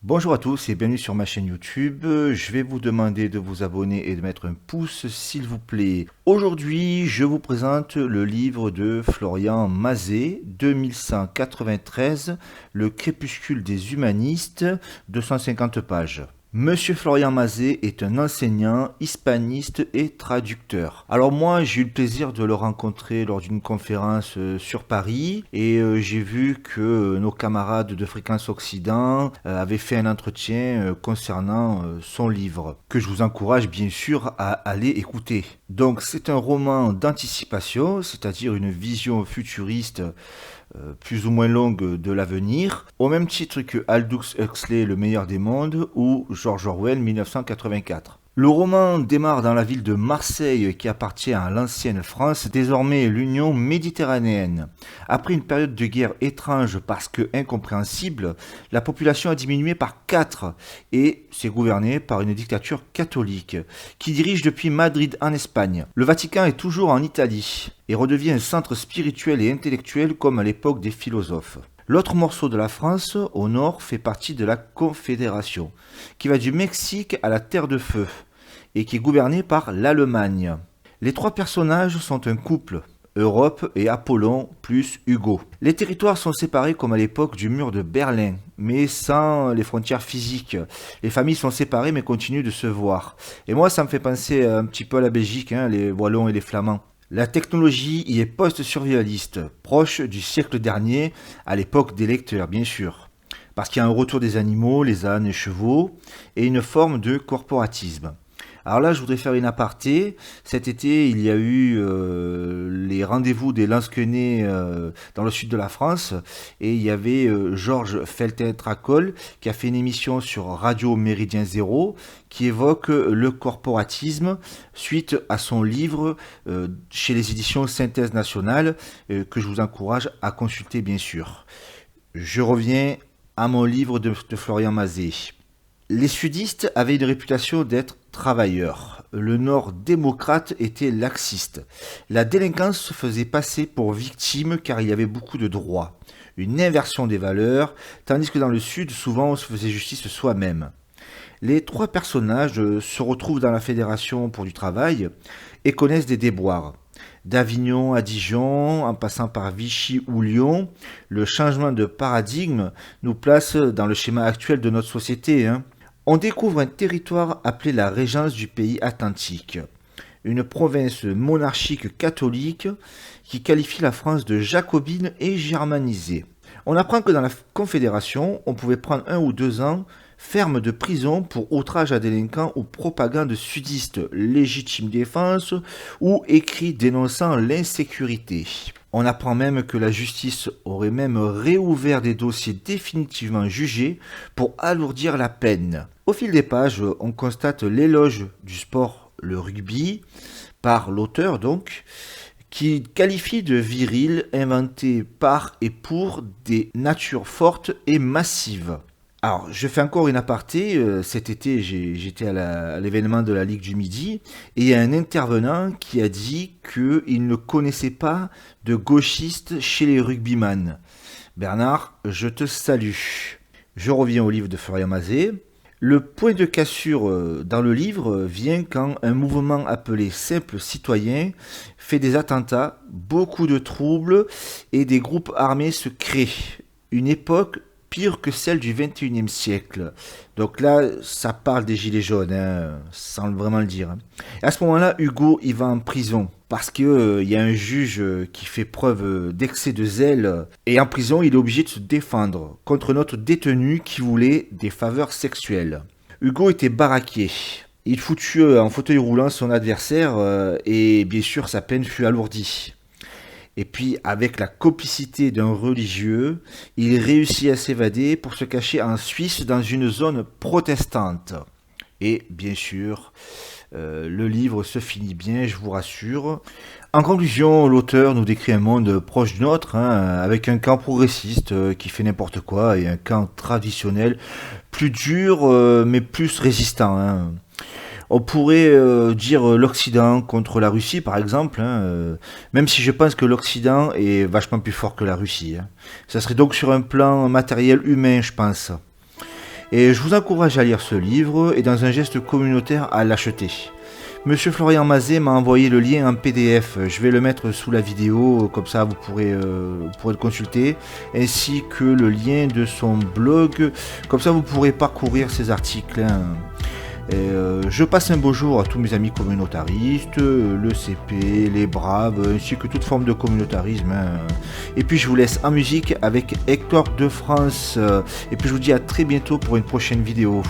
Bonjour à tous et bienvenue sur ma chaîne YouTube. Je vais vous demander de vous abonner et de mettre un pouce s'il vous plaît. Aujourd'hui, je vous présente le livre de Florian Mazet, 2193, Le crépuscule des humanistes, 250 pages. Monsieur Florian Mazet est un enseignant, hispaniste et traducteur. Alors moi, j'ai eu le plaisir de le rencontrer lors d'une conférence sur Paris et j'ai vu que nos camarades de Fréquence Occident avaient fait un entretien concernant son livre, que je vous encourage bien sûr à aller écouter. Donc c'est un roman d'anticipation, c'est-à-dire une vision futuriste plus ou moins longue de l'avenir, au même titre que Aldous Huxley, Le meilleur des mondes, ou George Orwell, 1984. Le roman démarre dans la ville de Marseille qui appartient à l'ancienne France, désormais l'Union méditerranéenne. Après une période de guerre étrange parce que incompréhensible, la population a diminué par 4 et c'est gouverné par une dictature catholique qui dirige depuis Madrid en Espagne. Le Vatican est toujours en Italie et redevient un centre spirituel et intellectuel comme à l'époque des philosophes. L'autre morceau de la France, au nord, fait partie de la Confédération, qui va du Mexique à la Terre de Feu, et qui est gouverné par l'Allemagne. Les trois personnages sont un couple, Europe et Apollon plus Hugo. Les territoires sont séparés comme à l'époque du mur de Berlin, mais sans les frontières physiques. Les familles sont séparées mais continuent de se voir. Et moi ça me fait penser un petit peu à la Belgique, les Wallons et les Flamands. La technologie y est post-survivaliste, proche du siècle dernier, à l'époque des lecteurs bien sûr. Parce qu'il y a un retour des animaux, les ânes et chevaux, et une forme de corporatisme. Alors là, je voudrais faire une aparté. Cet été, il y a eu les rendez-vous des Lansquenets dans le sud de la France. Et il y avait Georges Felten-Tracol qui a fait une émission sur Radio Méridien Zéro qui évoque le corporatisme suite à son livre chez les éditions Synthèse Nationale que je vous encourage à consulter bien sûr. Je reviens à mon livre de Florian Mazet. Les sudistes avaient une réputation d'être travailleurs. Le Nord démocrate était laxiste. La délinquance se faisait passer pour victime car il y avait beaucoup de droits. Une inversion des valeurs, tandis que dans le Sud, souvent on se faisait justice soi-même. Les trois personnages se retrouvent dans la Fédération pour du travail et connaissent des déboires. D'Avignon à Dijon, en passant par Vichy ou Lyon, le changement de paradigme nous place dans le schéma actuel de notre société. On découvre un territoire appelé la Régence du pays atlantique, une province monarchique catholique qui qualifie la France de jacobine et germanisée. On apprend que dans la Confédération, on pouvait prendre 1 ou 2 ans ferme de prison pour outrage à délinquants ou propagande sudiste, légitime défense ou écrit dénonçant l'insécurité. On apprend même que la justice aurait même réouvert des dossiers définitivement jugés pour alourdir la peine. Au fil des pages, on constate l'éloge du sport, le rugby, par l'auteur donc, qui qualifie de viril, inventé par et pour des natures fortes et massives. Alors, je fais encore une aparté. Cet été, j'étais à l'événement de la Ligue du Midi et il y a un intervenant qui a dit qu'il ne connaissait pas de gauchistes chez les rugbyman. Bernard, je te salue. Je reviens au livre de Florian Mazet. Le point de cassure dans le livre vient quand un mouvement appelé Simple Citoyen fait des attentats, beaucoup de troubles et des groupes armés se créent. Une époque pire que celle du 21e siècle. Donc là, ça parle des gilets jaunes, sans vraiment le dire. Et à ce moment-là, Hugo, il va en prison parce qu'il y a un juge qui fait preuve d'excès de zèle. Et en prison, il est obligé de se défendre contre notre détenu qui voulait des faveurs sexuelles. Hugo était baraqué. Il foutu en fauteuil roulant son adversaire et bien sûr, sa peine fut alourdie. Et puis, avec la complicité d'un religieux, il réussit à s'évader pour se cacher en Suisse dans une zone protestante. Et bien sûr, le livre se finit bien, je vous rassure. En conclusion, l'auteur nous décrit un monde proche du nôtre, avec un camp progressiste qui fait n'importe quoi et un camp traditionnel plus dur mais plus résistant. On pourrait dire l'Occident contre la Russie, par exemple, même si je pense que l'Occident est vachement plus fort que la Russie. Ça serait donc sur un plan matériel humain, je pense. Et je vous encourage à lire ce livre et dans un geste communautaire à l'acheter. Monsieur Florian Mazet m'a envoyé le lien en PDF, je vais le mettre sous la vidéo, comme ça vous pourrez le consulter, ainsi que le lien de son blog, comme ça vous pourrez parcourir ses articles. Je passe un beau jour à tous mes amis communautaristes, le CP, les Braves, ainsi que toute forme de communautarisme. Et puis je vous laisse en musique avec Hector de France, et puis je vous dis à très bientôt pour une prochaine vidéo.